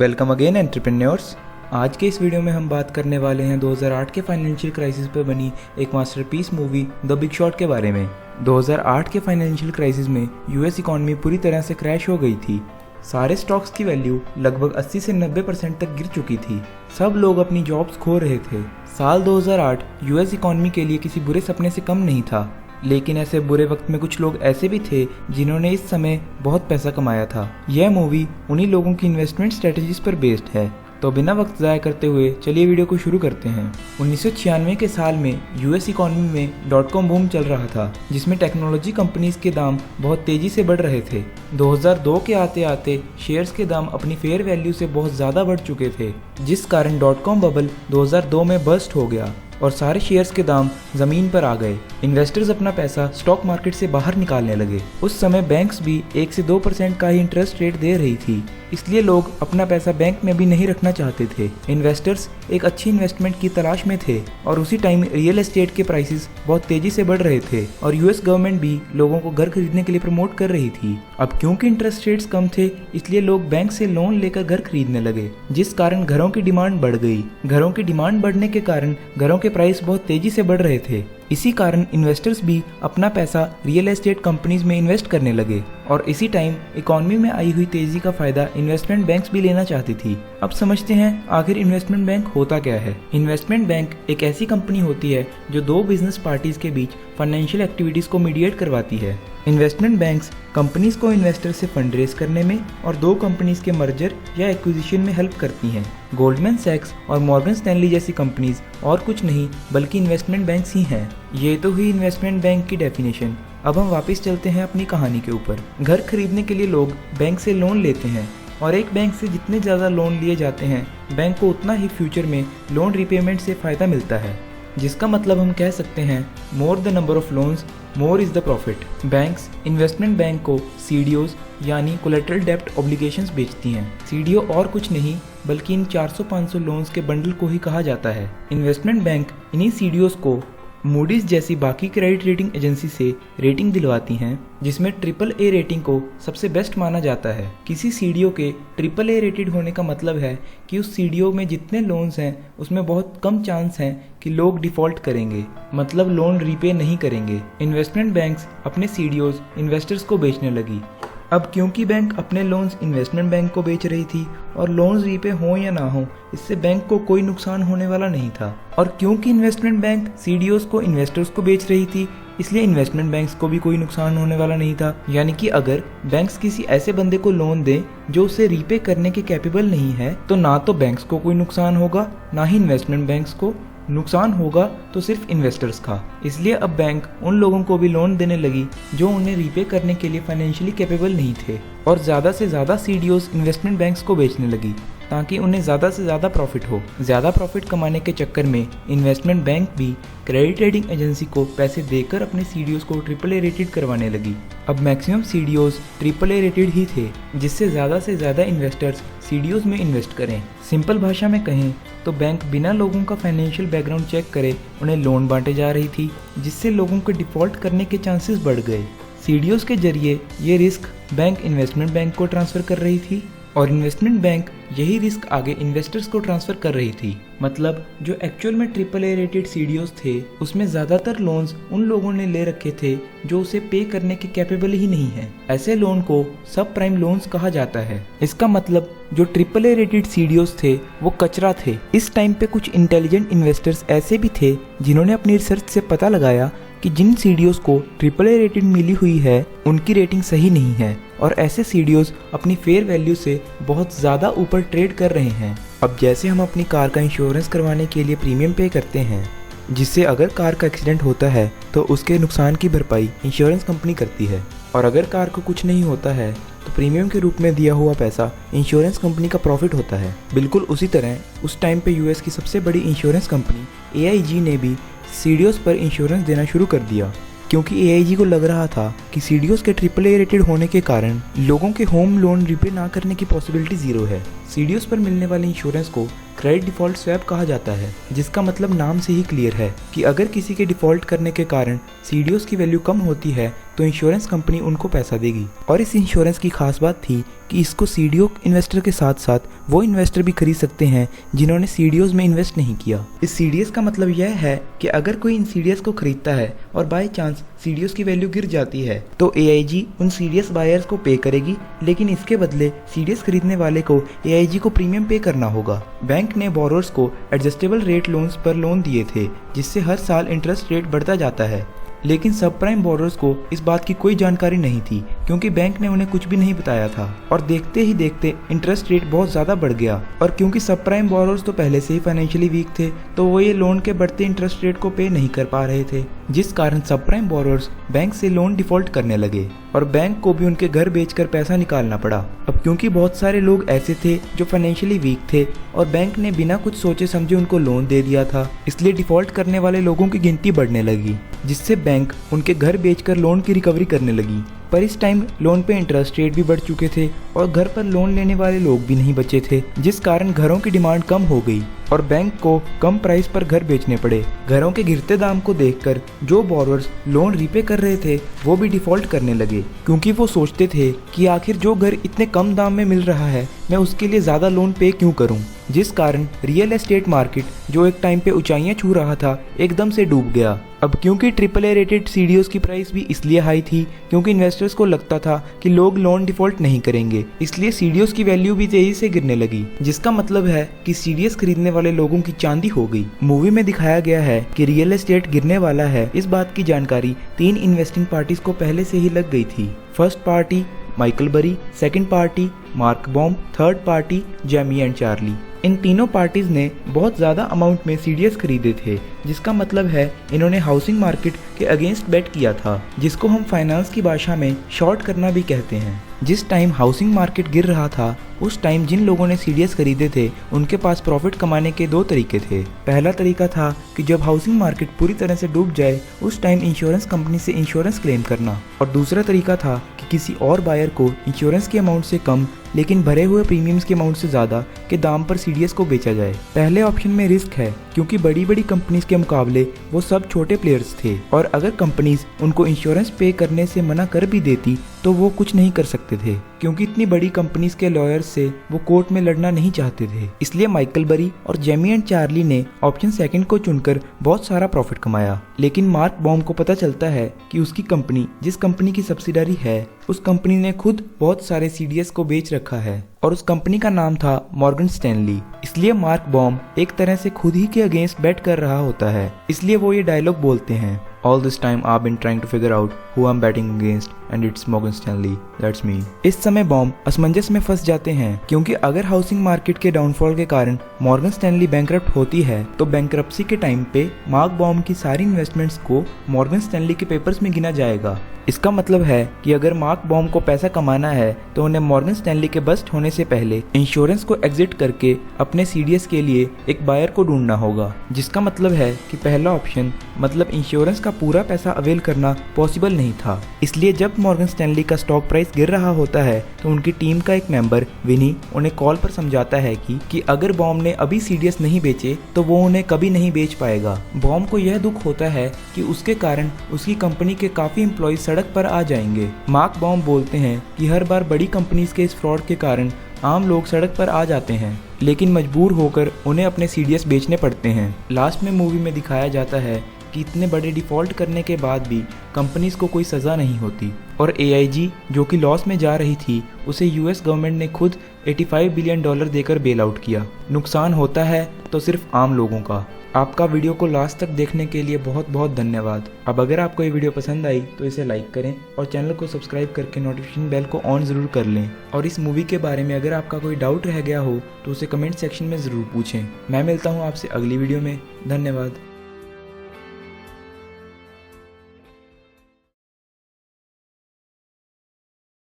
Welcome again entrepreneurs. आज के इस वीडियो में हम बात करने वाले हैं 2008 के फाइनेंशियल क्राइसिस पर बनी एक masterpiece movie the big short के बारे में। 2008 के फाइनेंशियल क्राइसिस में यूएस इकॉनमी पूरी तरह से क्रैश हो गई थी। सारे स्टॉक्स की वैल्यू लगभग 80 से 90% तक गिर चुकी थी। सब लोग अपनी जॉब्स खो रहे थे। साल 2008 यूएस इकॉनमी के लिए किसी बुरे सपने से कम नहीं था, लेकिन ऐसे बुरे वक्त में कुछ लोग ऐसे भी थे जिन्होंने इस समय बहुत पैसा कमाया था। यह मूवी उन्हीं लोगों की इन्वेस्टमेंट स्ट्रेटजीज पर बेस्ड है। तो बिना वक्त ज़ाया करते हुए चलिए वीडियो को शुरू करते हैं। 1996 के साल में यूएस इकॉनमी में .com बूम चल रहा था, जिसमें टेक्नोलॉजी कंपनीज के दाम बहुत तेजी से बढ़ रहे थे। 2002 के आते आते शेयर्स के दाम अपनी फेयर वैल्यू से बहुत ज़्यादा बढ़ चुके थे, जिस कारण .com बबल 2002 में बर्स्ट हो गया और सारे शेयर्स के दाम जमीन पर आ गए। इन्वेस्टर्स अपना पैसा स्टॉक मार्केट से बाहर निकालने लगे। उस समय बैंक्स भी 1 से 2% का ही इंटरेस्ट रेट दे रही थी, इसलिए लोग अपना पैसा बैंक में भी नहीं रखना चाहते थे। इन्वेस्टर्स एक अच्छी इन्वेस्टमेंट की तलाश में थे और उसी टाइम रियल एस्टेट के प्राइसेस बहुत तेजी से बढ़ रहे थे और यूएस गवर्नमेंट भी लोगों को घर खरीदने के लिए प्रमोट कर रही थी। अब क्योंकि इंटरेस्ट रेट्स कम थे, इसलिए लोग बैंक से लोन लेकर घर खरीदने लगे, जिस कारण घरों की डिमांड बढ़ गई। घरों की डिमांड बढ़ने के कारण घरों के प्राइस बहुत तेजी से बढ़ रहे थे। इसी कारण इन्वेस्टर्स भी अपना पैसा रियल एस्टेट कंपनीज में इन्वेस्ट करने लगे और इसी टाइम इकॉनमी में आई हुई तेजी का फायदा इन्वेस्टमेंट बैंक्स भी लेना चाहती थी। अब समझते हैं आखिर इन्वेस्टमेंट बैंक होता क्या है। इन्वेस्टमेंट बैंक एक ऐसी कंपनी होती है जो दो बिजनेस पार्टीज के बीच फाइनेंशियल एक्टिविटीज को मीडिएट करवाती है। इन्वेस्टमेंट बैंक्स कंपनीज को इन्वेस्टर से फंड रेज करने में और दो कंपनीज के मर्जर या एक्विजिशन में हेल्प करती हैं। गोल्डमैन सैक्स और मॉर्गन स्टैनली जैसी कंपनीज और कुछ नहीं बल्कि इन्वेस्टमेंट बैंक्स ही हैं। ये तो हुई इन्वेस्टमेंट बैंक की डेफिनेशन। अब हम वापस चलते हैं अपनी कहानी के ऊपर। घर खरीदने के लिए लोग बैंक से लोन लेते हैं और एक बैंक से जितने ज़्यादा लोन लिए जाते हैं, बैंक को उतना ही फ्यूचर में लोन रिपेमेंट से फ़ायदा मिलता है, जिसका मतलब हम कह सकते हैं more the number of loans more is the profit. Banks investment bank को सीडीओज यानी कोलेटरल डेब्ट ऑब्लिगेशंस बेचती हैं। सीडीओ और कुछ नहीं बल्कि इन 400-500 लोन्स के बंडल को ही कहा जाता है। इन्वेस्टमेंट बैंक इन्हीं सीडीओज को मूडीज जैसी बाकी क्रेडिट रेटिंग एजेंसी से रेटिंग दिलवाती हैं, जिसमें AAA रेटिंग को सबसे बेस्ट माना जाता है। किसी सीडीओ के AAA रेटेड होने का मतलब है कि उस सीडीओ में जितने लोन्स हैं उसमें बहुत कम चांस हैं कि लोग डिफ़ॉल्ट करेंगे, मतलब लोन रीपे नहीं करेंगे। इन्वेस्टमेंट बैंक्स अपने सीडीओज इन्वेस्टर्स को बेचने लगी। अब क्योंकि बैंक अपने लोन्स इन्वेस्टमेंट बैंक को बेच रही थी और लोन्स रीपे हों या ना हो, इससे बैंक को कोई नुकसान होने वाला नहीं था। और क्योंकि इन्वेस्टमेंट बैंक सीडीओज को इन्वेस्टर्स को बेच रही थी, इसलिए इन्वेस्टमेंट बैंक्स को भी कोई नुकसान होने वाला नहीं था। यानी कि अगर बैंक्स किसी ऐसे बंदे को लोन दें जो उसे रीपे करने के कैपेबल नहीं है, तो ना तो बैंक्स को कोई नुकसान होगा, ना ही इन्वेस्टमेंट बैंक्स को नुकसान होगा, तो सिर्फ इन्वेस्टर्स का। इसलिए अब बैंक उन लोगों को भी लोन देने लगी जो उन्हें रीपे करने के लिए फाइनेंशियली कैपेबल नहीं थे और ज़्यादा से ज़्यादा सीडीओज इन्वेस्टमेंट बैंक्स को बेचने लगी ताकि उन्हें ज़्यादा से ज़्यादा प्रॉफिट हो। ज़्यादा प्रॉफिट कमाने के चक्कर में इन्वेस्टमेंट बैंक भी क्रेडिट रेटिंग एजेंसी को पैसे देकर अपने सीडीओज को AAA रेटेड करवाने लगी। अब मैक्सिमम सीडीओज AAA रेटेड ही थे, जिससे ज़्यादा से ज़्यादा इन्वेस्टर्स सीडीओज में इन्वेस्ट करें। सिंपल भाषा में कहें तो बैंक बिना लोगों का फाइनेंशियल बैकग्राउंड चेक करे उन्हें लोन बांटे जा रही थी, जिससे लोगों के डिफ़ॉल्ट करने के चांसेस बढ़ गए। सीडीओज के जरिए ये रिस्क बैंक इन्वेस्टमेंट बैंक को ट्रांसफ़र कर रही थी और इन्वेस्टमेंट बैंक यही रिस्क आगे इन्वेस्टर्स को ट्रांसफ़र कर रही थी। मतलब जो एक्चुअल में AAA रेटेड सीडीओज थे, उसमें ज़्यादातर लोन्स उन लोगों ने ले रखे थे जो उसे पे करने के कैपेबल ही नहीं है। ऐसे लोन को सब प्राइम लोन्स कहा जाता है। इसका मतलब जो AAA रेटेड सीडीओज थे वो कचरा थे। इस टाइम पे कुछ इंटेलिजेंट इन्वेस्टर्स ऐसे भी थे जिन्होंने अपनी रिसर्च से पता लगाया कि जिन सीडीओज को AAA रेटिंग मिली हुई है उनकी रेटिंग सही नहीं है और ऐसे सीडीओज अपनी फेयर वैल्यू से बहुत ज़्यादा ऊपर ट्रेड कर रहे हैं। अब जैसे हम अपनी कार का इंश्योरेंस करवाने के लिए प्रीमियम पे करते हैं, जिससे अगर कार का एक्सीडेंट होता है तो उसके नुकसान की भरपाई इंश्योरेंस कंपनी करती है, और अगर कार को कुछ नहीं होता है तो प्रीमियम के रूप में दिया हुआ पैसा इंश्योरेंस कंपनी का प्रॉफिट होता है। बिल्कुल उसी तरह उस टाइम पे यूएस की सबसे बड़ी इंश्योरेंस कंपनी AIG ने भी सीडीओज पर इंश्योरेंस देना शुरू कर दिया, क्योंकि AIG को लग रहा था कि सीडीओज के AAA रेटेड होने के कारण लोगों के होम लोन रिपे ना करने की पॉसिबिलिटी ज़ीरो है। सीडीओज पर मिलने वाले इंश्योरेंस को क्रेडिट डिफ़ॉल्ट स्वैप कहा जाता है, जिसका मतलब नाम से ही क्लियर है कि अगर किसी के डिफ़ॉल्ट करने के कारण सीडीओज की वैल्यू कम होती है तो तो इंश्योरेंस कंपनी उनको पैसा देगी। और इस इंश्योरेंस की खास बात थी कि इसको सीडीओ इन्वेस्टर के साथ साथ वो इन्वेस्टर भी खरीद सकते हैं जिन्होंने सीडीओज में इन्वेस्ट नहीं किया। इस सीडीएस का मतलब यह है कि अगर कोई इन सीडीएस को खरीदता है और बाय चांस सीडीएस की वैल्यू गिर जाती है तो एआईजी उन सीडीएस बायर्स को पे करेगी, लेकिन इसके बदले सीडीएस खरीदने वाले को एआईजी को प्रीमियम पे करना होगा। बैंक ने बोरोर्स को एडजस्टेबल रेट लोन्स पर लोन दिए थे, जिससे हर साल इंटरेस्ट रेट बढ़ता जाता है। लेकिन सब प्राइम बोरोर्स को इस बात की कोई जानकारी नहीं थी, क्योंकि बैंक ने उन्हें कुछ भी नहीं बताया था। और देखते ही देखते इंटरेस्ट रेट बहुत ज़्यादा बढ़ गया, और क्योंकि सब प्राइम बोरोर्स तो पहले से ही फाइनेंशियली वीक थे, तो वो ये लोन के बढ़ते इंटरेस्ट रेट को पे नहीं कर पा रहे थे, जिस कारण सब प्राइम बोरोर्स बैंक से लोन डिफॉल्ट करने लगे और बैंक को भी उनके घर बेचकर पैसा निकालना पड़ा। अब क्योंकि बहुत सारे लोग ऐसे थे जो फाइनेंशियली वीक थे और बैंक ने बिना कुछ सोचे समझे उनको लोन दे दिया था, इसलिए डिफॉल्ट करने वाले लोगों की गिनती बढ़ने लगी, जिससे बैंक उनके घर बेचकर लोन की रिकवरी करने लगी। पर इस टाइम लोन पे इंटरेस्ट रेट भी बढ़ चुके थे और घर पर लोन लेने वाले लोग भी नहीं बचे थे, जिस कारण घरों की डिमांड कम हो गई और बैंक को कम प्राइस पर घर बेचने पड़े। घरों के गिरते दाम को देखकर जो बोरोवर्स लोन रीपे कर रहे थे वो भी डिफॉल्ट करने लगे, क्योंकि वो सोचते थे कि आखिर जो घर इतने कम दाम में मिल रहा है मैं उसके लिए ज़्यादा लोन पे क्यों करूं, जिस कारण रियल एस्टेट मार्केट जो एक टाइम पे ऊंचाइयां छू रहा था एकदम से डूब गया। अब क्योंकि AAA रेटेड सीडीओस की प्राइस भी इसलिए हाई थी क्योंकि इन्वेस्टर्स को लगता था कि लोग लोन डिफॉल्ट नहीं करेंगे, इसलिए सीडीओस की वैल्यू भी तेजी से गिरने लगी, जिसका मतलब है कि सीडीएस खरीदने वाले लोगों की चांदी हो गई। मूवी में दिखाया गया है कि रियल एस्टेट गिरने वाला है, इस बात की जानकारी 3 इन्वेस्टिंग पार्टीज को पहले से ही लग गई थी। First party Michael Bury, second party Mark Baum, third party Jamie and Charlie. इन तीनों पार्टीज ने बहुत ज़्यादा अमाउंट में सीडीएस खरीदे थे, जिसका मतलब है इन्होंने हाउसिंग मार्केट के अगेंस्ट बेट किया था, जिसको हम फाइनेंस की भाषा में शॉर्ट करना भी कहते हैं। जिस टाइम हाउसिंग मार्केट गिर रहा था उस टाइम जिन लोगों ने सीडीएस खरीदे थे उनके पास प्रॉफिट कमाने के 2 तरीके थे। पहला तरीका था कि जब हाउसिंग मार्केट पूरी तरह से डूब जाए उस टाइम इंश्योरेंस कंपनी से इंश्योरेंस क्लेम करना, और दूसरा तरीका था कि किसी और बायर को इंश्योरेंस के अमाउंट से कम लेकिन भरे हुए प्रीमियम्स के अमाउंट से ज़्यादा के दाम पर सीडीएस को बेचा जाए। पहले ऑप्शन में रिस्क है क्योंकि बड़ी बड़ी कंपनीज के मुकाबले वो सब छोटे प्लेयर्स थे, और अगर कंपनीज उनको इंश्योरेंस पे करने से मना कर भी देती तो वो कुछ नहीं कर सकते थे, क्योंकि इतनी बड़ी कंपनीज के लॉयर्स से वो कोर्ट में लड़ना नहीं चाहते थे। इसलिए माइकल बरी और जेमी एंड चार्ली ने ऑप्शन सेकंड को चुनकर बहुत सारा प्रॉफिट कमाया। लेकिन मार्क बॉम को पता चलता है कि उसकी कंपनी जिस कंपनी की सब्सिडरी है उस कंपनी ने खुद बहुत सारे सीडीएस को बेच रखा है, और उस कंपनी का नाम था मॉर्गन स्टैनली। इसलिए मार्क बॉम एक तरह से खुद ही के अगेंस्ट बेट कर रहा होता है, इसलिए वो ये डायलॉग बोलते हैं, All this time I've been trying to figure out who I'm betting against and it's Morgan Stanley, that's me। इस समय बॉम असमंजस में फंस जाते हैं, क्योंकि अगर हाउसिंग मार्केट के डाउनफॉल के कारण मॉर्गन स्टैनली बैंकरप्ट होती है तो बैंकरप्सी के टाइम पे मार्क बॉम की सारी इन्वेस्टमेंट्स को मॉर्गन स्टैनली के पेपर्स में गिना जाएगा। इसका मतलब है कि अगर मार्क बॉम को पैसा कमाना है तो उन्हें मॉर्गन स्टैनली के बस्ट होने से पहले इंश्योरेंस को एग्जिट करके अपने सीडीएस के लिए एक बायर को ढूंढना होगा, जिसका मतलब है कि पहला ऑप्शन मतलब इंश्योरेंस का पूरा पैसा अवेल करना पॉसिबल नहीं था। इसलिए जब मॉर्गन स्टैनली का स्टॉक प्राइस गिर रहा होता है तो उनकी टीम का एक मेंबर विनी उन्हें कॉल पर समझाता है कि अगर बॉम ने अभी सीडीएस नहीं बेचे तो वो उन्हें कभी नहीं बेच पाएगा। बॉम को यह दुख होता है कि उसके कारण उसकी कंपनी के काफी एम्प्लॉय सड़क पर आ जाएंगे। मार्क बॉम बोलते हैं कि हर बार बड़ी कंपनीज के इस फ्रॉड के कारण आम लोग सड़क पर आ जाते हैं, लेकिन मजबूर होकर उन्हें अपने सीडीएस बेचने पड़ते हैं। लास्ट में मूवी में दिखाया जाता है कि इतने बड़े डिफॉल्ट करने के बाद भी कंपनीज को कोई सज़ा नहीं होती, और AIG जो कि लॉस में जा रही थी उसे US गवर्नमेंट ने खुद $85 बिलियन देकर बेल आउट किया। नुकसान होता है तो सिर्फ आम लोगों का। आपका वीडियो को लास्ट तक देखने के लिए बहुत बहुत धन्यवाद। अब अगर आपको ये वीडियो पसंद आई तो इसे लाइक करें और चैनल को सब्सक्राइब करके नोटिफिकेशन बेल को ऑन ज़रूर कर लें। और इस मूवी के बारे में अगर आपका कोई डाउट रह गया हो तो उसे कमेंट सेक्शन में ज़रूर पूछें। मैं मिलता हूँ आपसे अगली वीडियो में। धन्यवाद।